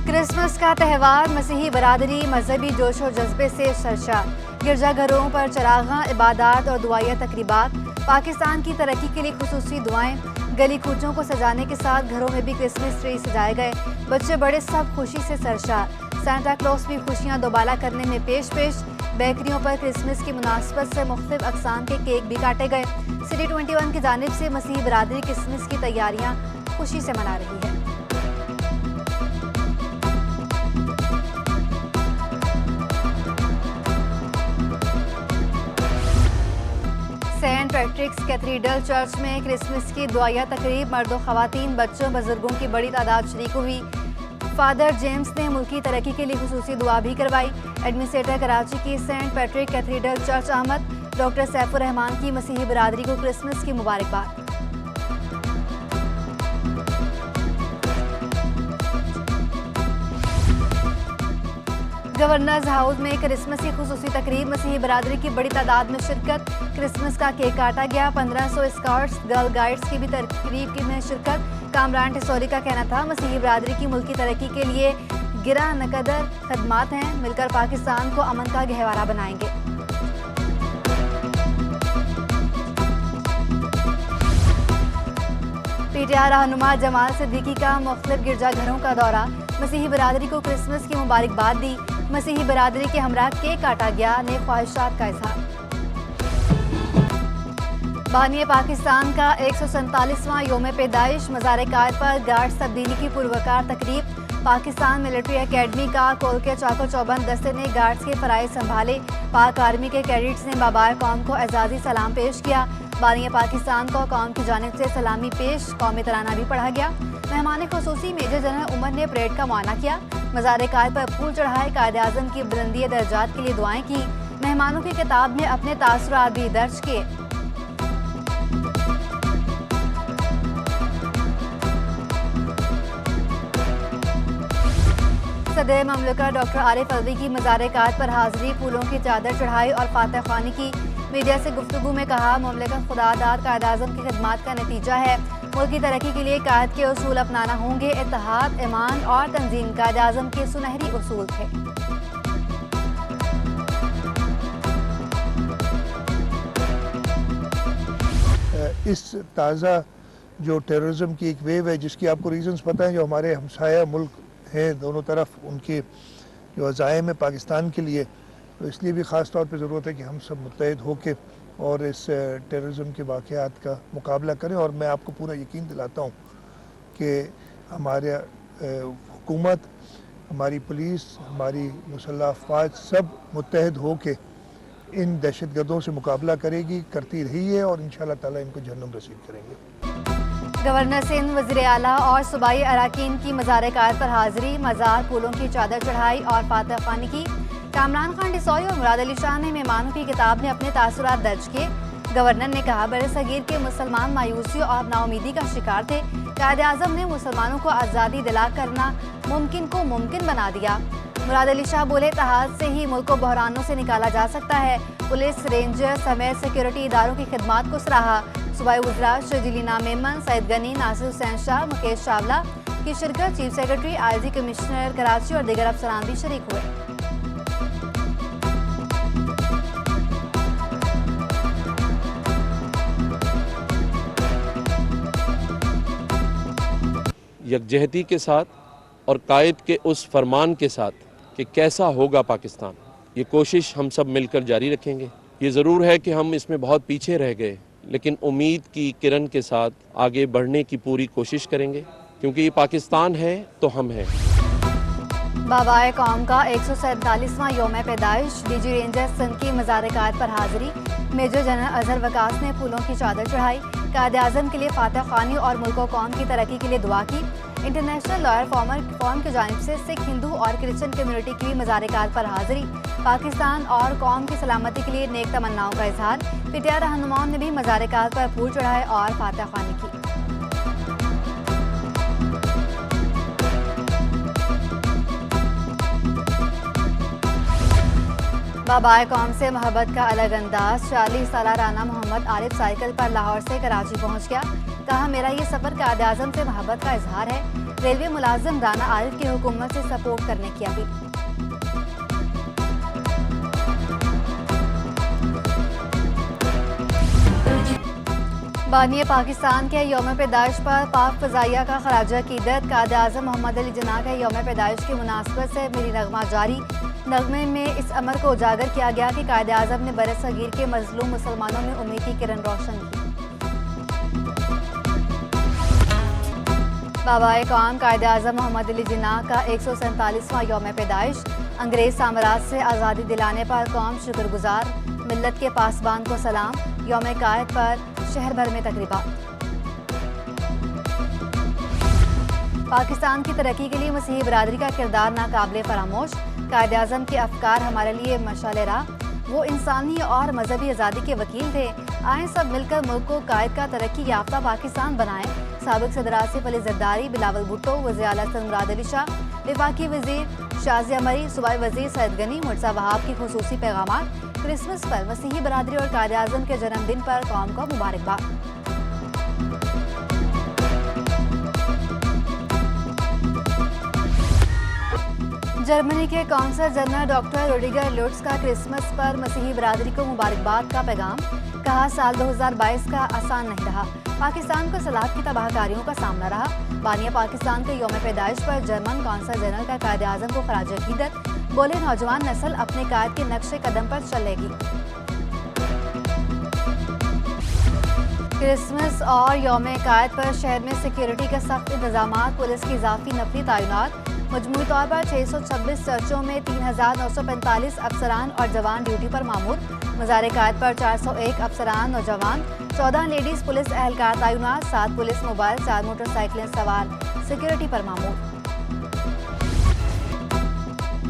Christmas का त्यौहार मसीही बरादरी मजहबी जोश और जज्बे से सरशार। गिरजाघरों पर चरागां, इबादत और दुआया तकरीबात। पाकिस्तान की तरक्की के लिए खुसूसी दुआएं। गली कूचों को सजाने के साथ घरों में भी क्रिसमस ट्री सजाए गए। बच्चे बड़े सब खुशी से सरशार। सांता क्लॉस भी खुशियां दोबाला करने में पेश पेश। बेकरियों पर क्रिसमस की मुनासबत से मुख्तलिफ अक़साम के केक भी काटे गए। सिटी 21 की जानिब से मसीही बरादरी क्रिसमस की तैयारियां खुशी से मना रही है। सेंट पैट्रिक्स कैथीड्रल चर्च में क्रिसमस की दुआया तकरीब। मर्दों, खवातीन, बच्चों, बुजुर्गों की बड़ी तादाद शरीक हुई। फादर जेम्स ने मुल्की तरक्की के लिए खुसूसी दुआ भी करवाई। एडमिनिस्ट्रेटर कराची की Saint Patrick cathedral church Ahmad doctor Saifur Rahman की मसीही बरादरी को क्रिसमस की मुबारकबाद। गवर्नर्स हाउस में क्रिसमस की खुसूसी तकरीब। मसीही बरादरी की बड़ी तादाद में शिरकत। क्रिसमस का केक काटा गया। 1500 स्काउट्स गर्ल गाइड्स की भी तकरीब में शिरकत। कामरान टिसोरी का कहना था, मसीही बरादरी की मुल्की तरक्की के लिए गिरा नकदर खदमात हैं। मिलकर पाकिस्तान को अमन का गहवारा बनाएंगे। पीटीआई रहनुमा जमाल सिद्दीकी का मुख्तलिफ गिरजाघरों का दौरा। मसीही बरादरी को क्रिसमस की मुबारकबाद दी। मसीही बरादरी के हमरा केक काटा गया। नेक ख्वाहिशात का इजहार। बानी पाकिस्तान का 147वां योम पैदाइश। मज़ार कायद पर गार्ड्स तब्दीली की पुरवकार तकरीब। पाकिस्तान मिलिट्री एकेडमी का कोल के चाको चौबंद दस्ते ने गार्ड्स के फ़राइज़ संभाले। पाक आर्मी के कैडेट्स ने बाबाए कौम को एजाज़ी सलाम पेश किया। बानी पाकिस्तान को कौम की जानिब से सलामी पेश। कौमी तराना भी पढ़ा गया। मेहमान खुसूसी मेजर जनरल उमर ने परेड का मुआयना किया। मज़ार कायद पर फूल चढ़ाए। कायद-ए-आज़म की बुलंदी दर्जात के लिए दुआएं की। मेहमानों की किताब में अपने तासुरात भी दर्ज किए। सदर ममलकत डॉक्टर आरिफ अलवी की मज़ार कायद पर हाजिरी। फूलों की चादर चढ़ाई और फातह ख्वानी की। मीडिया से गुफ्तगू में कहा, ममलकत खुदादार कायद-ए-आज़म की खिदमात का नतीजा है। मुल्क की तरक्की के लिए कायद के उसूल अपनाना होंगे। इत्तेहाद, ईमान और तंजीम कायद-ए-आज़म के सुनहरी उसूल थे। इस ताज़ा जो टेररिज्म की एक वेव है, जिसकी आपको रीजंस पता है, जो हमारे हमसाया मुल्क हैं दोनों तरफ, उनके जो अज़ाइम है पाकिस्तान के लिए, तो इसलिए भी ख़ास तौर पे ज़रूरत है कि हम सब मुत्तहिद होकर और इस टेररिज्म के वाक़यात का मुकाबला करें। और मैं आपको पूरा यकीन दिलाता हूँ कि हमारे हुकूमत, हमारी पुलिस, हमारी मुसल्लह अफ़वाज सब मुत्तहिद होकर इन दहशतगर्दों से मुकाबला करेगी, करती रही है और इंशाअल्लाह ताला इनको जहन्नुम रसीद करेंगे। गवर्नर सिंध, वज़ीर आला और सूबाई अराकीन की मज़ार कायद पर हाजिरी। मज़ार, फूलों की चादर चढ़ाई और फातह ख्वानी की। कामरान खान टिसोई और मुराद अली शाह ने मेहमानों की किताब में अपने तासुरात दर्ज किए। गवर्नर ने कहा, बड़े सगीर के मुसलमान मायूसी और नाउमीदी का शिकार थे। कायद-ए-आज़म ने मुसलमानों को आज़ादी दिला करना मुमकिन को मुमकिन बना दिया। मुराद अली शाह बोले, इत्तेहाद से ही मुल्क को बहरानों से निकाला जा सकता है। पुलिस, रेंजर समेत सिक्योरिटी इदारों की खिदमात को सराहा। सूबाई वज़रा शजीलिना मेमन, सईद गनी, नासिर हुसैन शाह, मुकेश चावला की शिरकत। Chief secretary, IG commissioner Karachi और दीगर अफसरान भी शरीक हुए। यकजहती के साथ और कायद के उस फरमान के साथ कि कैसा होगा पाकिस्तान, ये कोशिश हम सब मिलकर जारी रखेंगे। ये ज़रूर है कि हम इसमें बहुत पीछे रह गए, लेकिन उम्मीद की किरण के साथ आगे बढ़ने की पूरी कोशिश करेंगे, क्योंकि ये पाकिस्तान है तो हम हैं। बाबाए कौम का 147वां योम पैदाइश। डीजी रेंजर्स सिंध की मज़ार कायद पर हाजिरी। मेजर जनरल अजहर वकास ने फूलों की चादर चढ़ाई। कायद-ए-आज़म के लिए फातह ख्वानी और मुल्क और कौम की तरक्की के लिए दुआ की। इंटरनेशनल लॉयर फॉर्म की जानिब से सिख, हिंदू और क्रिश्चियन कम्युनिटी की मज़ार कायद पर हाजिरी। पाकिस्तान और कौम की सलामती के लिए नेक तमन्नाओं का इजहार। पीटीआई रहनुमाओं ने भी मज़ार कायद पर फूल चढ़ाए और फातह ख्वानी की। बाबाए कौम से मोहब्बत का अलग अंदाज। 40 साल राना मोहम्मद आरिफ साइकिल पर लाहौर से कराची पहुंच गया। कहा, मेरा ये सफ़र कायद-ए-आज़म से मोहब्बत का इजहार है। रेलवे मुलाजिम राना आरिफ की हुकूमत से सपोर्ट करने की अपील। बानी पाकिस्तान के यौम पैदाइश पर पाक फ़ज़ाइया का खराज अक़ीदत। कायद आज़म मोहम्मद अली जिन्ना के यौम पैदाइश की मुनासबत से मिली नगमा जारी। नगमे में इस अमर को उजागर किया गया कि कायद आज़म ने बरसगीर के मजलूम मुसलमानों में उम्मीद की किरण रोशन की। बाबाए कौम कायद आज़म मोहम्मद अली जिन्ना का 147वां यौम पैदाइश। अंग्रेज़ साम्राज्य से आज़ादी दिलाने पर कौम शुक्रगुजार। मिल्लत के पासबान को सलाम। यौम कायद पर शहर भर में तकरीबा। पाकिस्तान की तरक्की के लिए मसीही बरादरी का किरदार नाकाबिले फरामोश। कायद आज़म के अफकार हमारे लिए मशाल राह। वो इंसानी और मजहबी आज़ादी के वकील थे। आए सब मिलकर मुल्क को कायद का तरक्की याफ्ता पाकिस्तान बनाएं। साबिक सदर आसिफ अली जरदारी, बिलावल भुट्टो, वज़ीर आला मुराद अली शाह, वफाकी वज़ीर शाज़िया मरी, सूबाई वज़ीर सैयद गनी, मुर्तज़ा वहाब की खुसूसी पैगामात। क्रिसमस पर मसीही बरादरी और कायद आज़म के जन्मदिन पर कौम को मुबारकबाद। जर्मनी के कौंसल जनरल डॉक्टर रुडिगर लुट्ज का क्रिसमस पर मसीही बरादरी को मुबारकबाद का पैगाम। कहा, साल 2022 का आसान नहीं रहा। पाकिस्तान को सलाह की तबाहकारियों का सामना रहा। बानिया पाकिस्तान के यौम पैदाइश पर जर्मन कौंसल जनरल का कायद आज़म को खराज अक़ीदत। बोले, नौजवान नस्ल अपने कायद के नक्शे कदम पर चलेगी। क्रिसमस और यौम कायद पर शहर में सिक्योरिटी के सख्त इंतजाम। पुलिस की इजाफी नफरी तैनात। मजमूई तौर पर 626 चर्चों में 3945 अफसरान और जवान ड्यूटी पर मामूर। मज़ार कायद पर 401 अफसरान नौजवान, 14 लेडीज पुलिस एहलकार तैनात। 7 पुलिस मोबाइल, 4 मोटरसाइकिलें सवार सिक्योरिटी पर मामूर।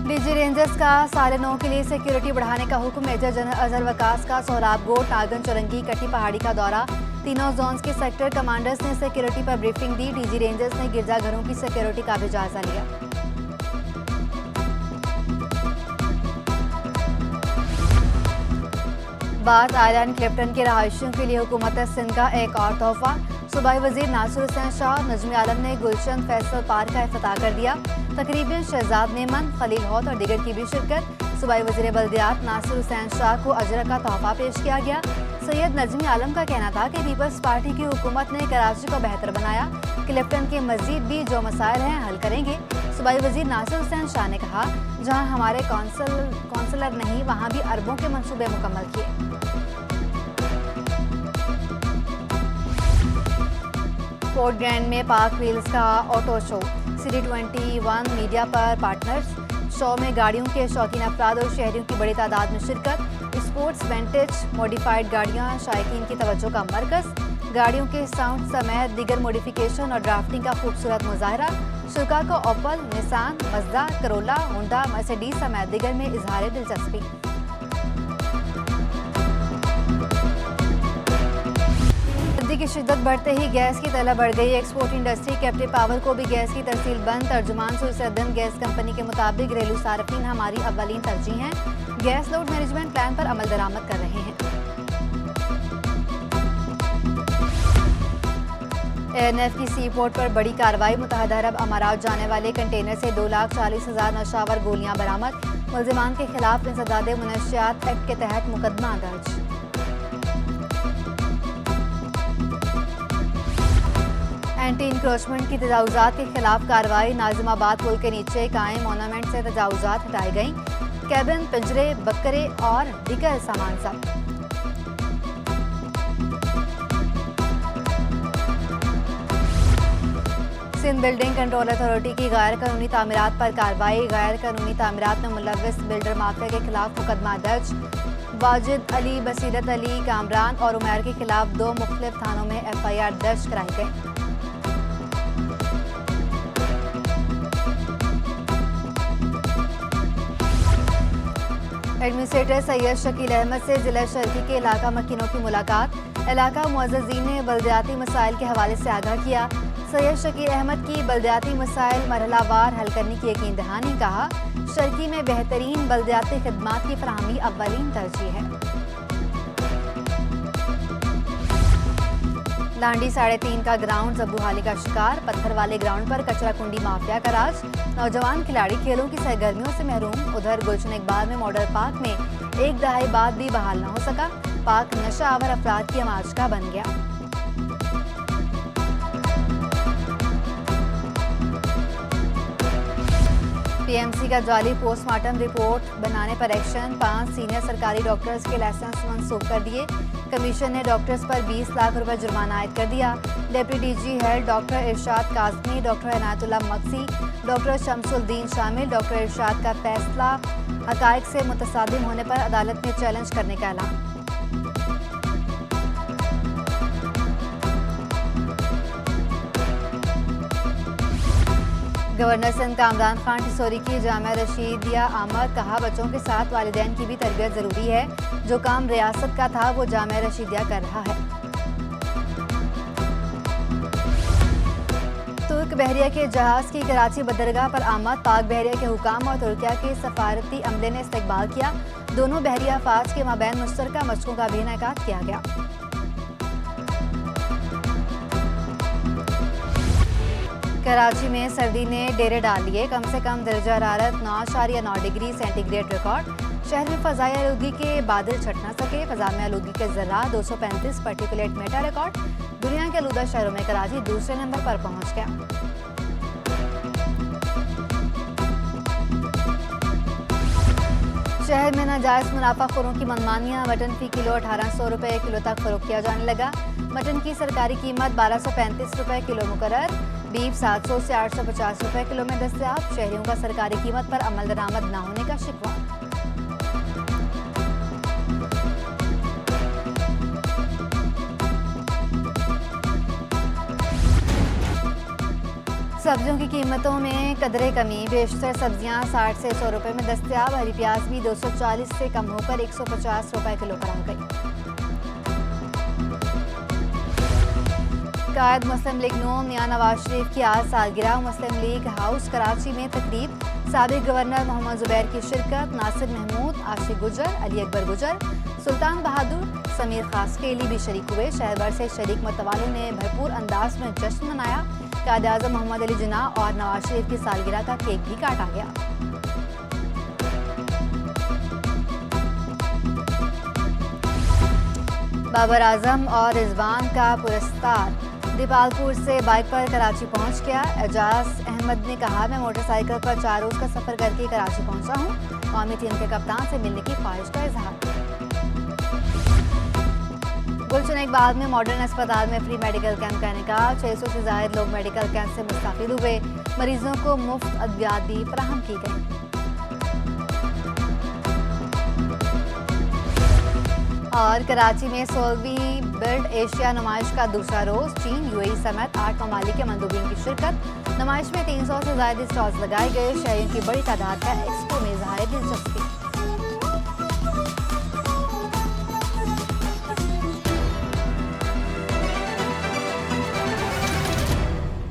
डीजी रेंजर्स का 9:30 के लिए सिक्योरिटी बढ़ाने का हुक्म। मेजर जनरल अजहर वकास का सोहराब गोट, नागन, चुरंगी, कटी पहाड़ी का दौरा। तीनों जोन्स के सेक्टर कमांडर्स ने सिक्योरिटी पर ब्रीफिंग दी। डीजी रेंजर्स ने गिरजाघरों की सिक्योरिटी का भी जायजा लिया। बाद आयरन क्लिफ्टन के रहायशियों के लिए हुकूमत सिंध का एक और तोहफा। सूबाई वजीर नासिर हुसैन शाह, नजमी आलम ने गुलशन फैसल पार्क का इफ्तिताह कर दिया। तकरीबन शहजाद मेमन, खलील हौत और दिगर की भी शिरकत। सूबाई वजीर बल्दियात नासिर हुसैन शाह को अजरा का तोहफा पेश किया गया। सैयद नजमी आलम का कहना था कि पीपल्स पार्टी की हुकूमत ने कराची को बेहतर बनाया। क्लिफ्टन के मजीद भी जो मसाइल हैं हल करेंगे। सूबाई वजीर नासिर हुसैन शाह ने कहा, जहां हमारे कौंसलर नहीं वहां भी अरबों के मंसूबे मुकम्मल किए। पोर्ट ग्रैंड में पाक व्हील्स का ऑटो शो। सिटी 21 मीडिया पर पार्टनर्स। शो में गाड़ियों के शौकीन अफराद और शहरियों की बड़ी तादाद में शिरकत। स्पोर्ट्स, विंटेज, मॉडिफाइड गाड़ियाँ शायकीन की तवज्जो का मरकज़। गाड़ियों के साउंड समेत दीगर मॉडिफिकेशन और ड्राफ्टिंग का खूबसूरत मुजाहरा। शुरा को Opel, Nissan, Mazda, Corolla, Honda, Mercedes समेत दीगर में इजहार दिलचस्पी। सर्दी की शिद्दत बढ़ते ही गैस की तलब बढ़ गई। एक्सपोर्ट इंडस्ट्री कैप्टिव पावर को भी गैस की तरसील बंद। तर्जुमान सुरसदन गैस कंपनी के मुताबिक घरेलू सार्फिन हमारी अव्वलीन तरजीह हैं। गैस लोड मैनेजमेंट प्लान पर अमल दरामद कर रहे हैं। एएनएफ की सी पोर्ट पर बड़ी कार्रवाई। मुत्तहदा अरब अमारात जाने वाले कंटेनर से 2,40,000 नशावर गोलियां बरामद। मुल्जिमान के खिलाफ इंसदाद मुनशियात एक्ट के तहत मुकदमा दर्ज। एंटी इंक्रोचमेंट की तजावुजात के खिलाफ कार्रवाई। नाजिमाबाद पुल के नीचे कायम मोनूमेंट से तजावुजात हटाई गई। कैबिन, पिंजरे, बकरे और दीगर सामान सब। सिंध बिल्डिंग कंट्रोल अथॉरिटी की गैर कानूनी तामीरात पर कार्रवाई। गैर कानूनी तामीरात में मुलव्विस बिल्डर माफिया के खिलाफ मुकदमा दर्ज। वाजिद अली, बसीरत अली, कामरान और उमैर के खिलाफ 2 मुख्तलिफ थानों में FIR दर्ज कराई गई। एडमिनिस्ट्रेटर सैयद शकील अहमद से जिला शर्की के इलाका मकीनों की मुलाकात। इलाका मुअज़्ज़ज़ीन ने बल्दियाती मसाइल के हवाले से आगाह किया। सैयद शकील अहमद की बल्दियाती मसाइल मरहलावार हल करने की यकीन दहानी। कहा, शर्की में बेहतरीन बल्दियाती खिदमात की फराहमी अव्वलीन तरजीह है। लांडी 3.5 का ग्राउंड जब्बूहाली का शिकार, पत्थर वाले ग्राउंड पर कचरा कुंडी माफिया का राज, नौजवान खिलाड़ी खेलों की सरगर्मियों से महरूम। उधर गुलशन इकबाल में मॉडल पार्क में एक दहाई बाद भी बहाल न हो सका, पार्क नशा आवर अफराद की आमाज का बन गया। पीएमसी का जाली पोस्टमार्टम रिपोर्ट बनाने पर एक्शन, 5 सीनियर सरकारी डॉक्टर्स के लाइसेंस मंसूख कर दिए। कमीशन ने डॉक्टर्स पर 20 लाख रुपए जुर्माना आयद कर दिया। डिप्टी डीजी हेल्थ डॉक्टर इरशाद काज़मी, डॉक्टर इनायतुल्लाह मक्सी, डॉक्टर शमसुद्दीन शामिल। डॉक्टर इरशाद का फैसला हकायक से मुतसादिम होने पर अदालत में चैलेंज करने का ऐलान। गवर्नर सिंध कामरान खान टिसोरी की जामिया रशीदिया आमद, कहा बच्चों के साथ वालिदैन की भी तरबियत ज़रूरी है, जो काम रियासत का था वो जामिया रशीदिया कर रहा है। तुर्क बहरिया के जहाज़ की कराची बंदरगाह पर आमद, पाक बहरिया के हुकाम और तुर्किया के सफारती अमले ने इस्तकबाल किया। दोनों बहरिया अफवाज के माबैन मुश्तरका मशकों का भी इनेकाद किया गया। कराची में सर्दी ने डेरे डाल लिए, कम से कम दर्जा हरारत 9.9 डिग्री सेंटीग्रेड रिकॉर्ड। शहर में फ़ज़ाई आलूगी के बादल छट न सके, फ़ज़ा में आलूगी के ज़र्रा 235 पार्टिकुलेट मीटर रिकॉर्ड। दुनिया के आलूदा शहरों में कराची दूसरे नंबर पर पहुंच गया। शहर में नाजायज़ मुनाफाखोरों की मनमानियाँ, मटन फी किलो 1800 रुपये किलो तक फरोख्त किया जाने लगा। मटन की सरकारी कीमत 1235 रुपये किलो मुकर्रर, बीफ 700 से 850 रुपये किलो में दस्तयाब। शहरियों का सरकारी कीमत पर अमल दरामद न होने का शिकवा। सब्जियों की कीमतों में कदरे कमी, बेशतर सब्जियां 60 से 100 रुपये में दस्तयाब। हरी प्याज भी 240 से कम होकर 150 रुपये किलो पर आ गई। कायद मुस्लिम लीग नून मियां नवाज शरीफ की आज सालगिरह, मुस्लिम लीग हाउस कराची में तकरीब। साबिक गवर्नर मोहम्मद जुबैर की शिरकत, नासिर महमूद, आशिक गुजर, अली अकबर गुजर, सुल्तान बहादुर, समीर खासकेली भी शरीक हुए। शहर भर से शरीक मतवालों ने भरपूर अंदाज में जश्न मनाया। कायद-ए-आज़म मोहम्मद अली जिन्नाह और नवाज शरीफ की सालगिरह का केक भी काटा गया। बाबर आजम और रिजवान का पुरस्कार दीपालपुर से बाइक पर कराची पहुंच गया। एजाज अहमद ने कहा, मैं मोटरसाइकिल पर 4 रोज का सफर करके कराची पहुंचा हूं। कौमी टीम के कप्तान से मिलने की ख्वाहिश का इजहार। गुलशन इकबाल में मॉडर्न अस्पताल में फ्री मेडिकल कैंप का इनेकाद, 600 से ज़ायद लोग मेडिकल कैंप से मुस्तफिद हुए। मरीजों को मुफ्त अद्वियात भी फराहम की गई। और कराची में 16वीं बिल्ड एशिया नुमाइश का दूसरा रोज, चीन, यूएई समेत 8 ममालिक के मंदूबीन की शिरकत। नुमाइश में 300 से ज़ायद स्टॉल्स लगाए गए। शहरियों की बड़ी तादाद है एक्सपो में इज़हार दिलचस्पी।